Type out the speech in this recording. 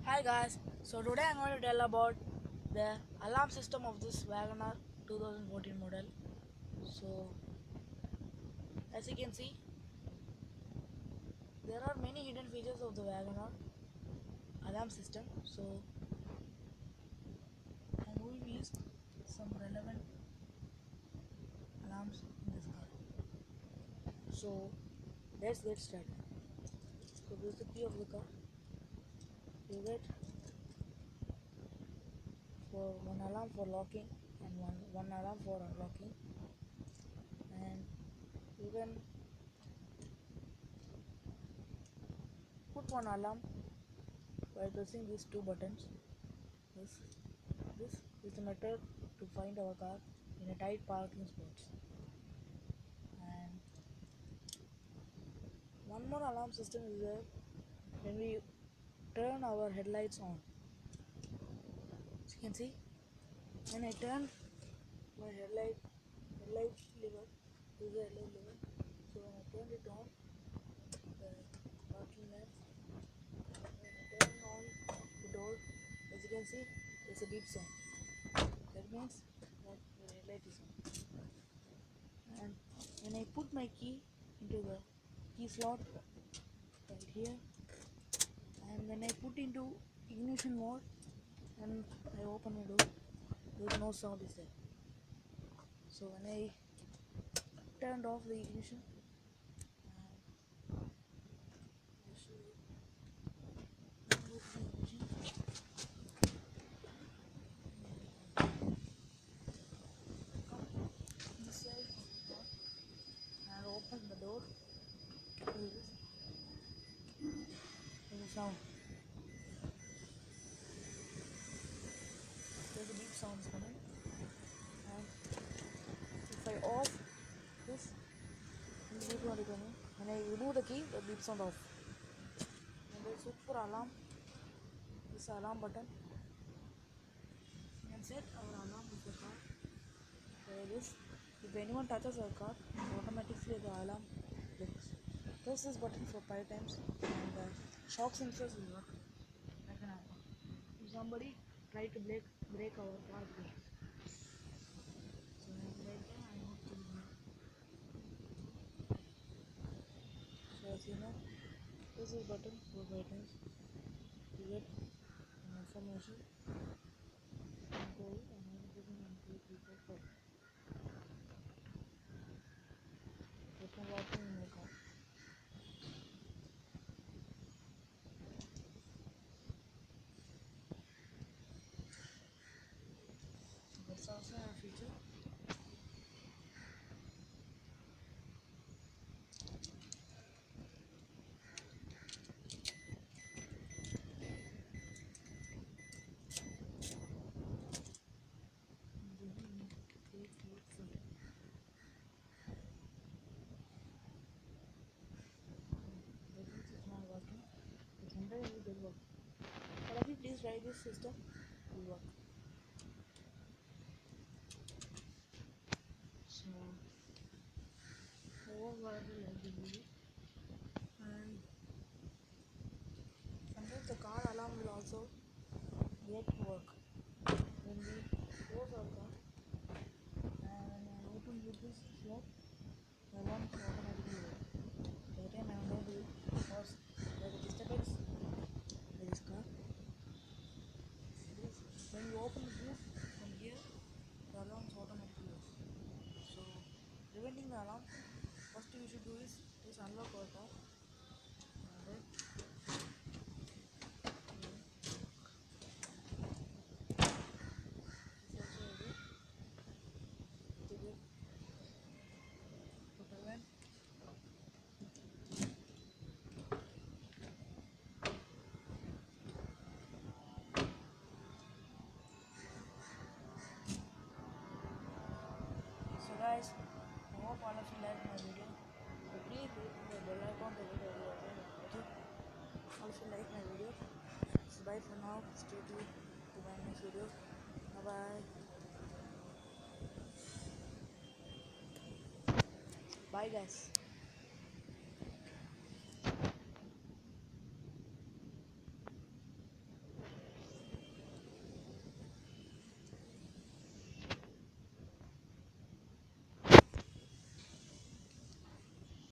Hi guys, so today I'm going to tell about the alarm system of this WagonR 2014 model. So as you can see, there are many hidden features of the WagonR alarm system. So I'm going to list some relevant alarms in this car. So let's get started. So this is the key of the car. You get for one alarm for locking and one alarm for unlocking, and you can put one alarm by pressing these two buttons. This is the method to find our car in a tight parking spots. And one more alarm system is there when we turn our headlights on. As you can see, when I turn my headlight lever, this is the headlight lever. So when I turn it on, the parking lamp, when I turn on the door, as you can see, there's a beep sound. That means that the headlight is on. And when I put my key into the key slot right here, and when I put into ignition mode and I open my door, there is no sound is there. So when I turned off the ignition, I'll show you. Remove the ignition. Come inside the car and open the door. There is sound. There's a beep sound coming. And if I off this, the beep sound is coming. When I remove the key, the beep sound off. And let's look for alarm. This alarm button. You can set our alarm with the car. There it is. If anyone touches our car, automatically the alarm blinks. Press this button for 5 times and the shock sensors will work like an alarm. If somebody try to break our car brakes, so right there I want to break. So as you know, press this button for 5 times to get information. Control and everything on 2, 3, 4, 5. Open locking in your car. That's also a feature. Sometimes it will work. But if you please try this system, it will work. So I hope I will like the video. And sometimes the car alarm will also get work. When we close our car and when I open with this slot, the alarm is automatically work. That time I am going to pause by the disturbance by this car. When you open the boot from here, the alarm is automatically work. So preventing the alarm, first thing you should do is just unlock our car and then so guys, I hope all of you like my video. So please hit the bell icon to get every update. All of you like my video. So bye for now. Stay tuned to my next video. Bye bye. Bye guys.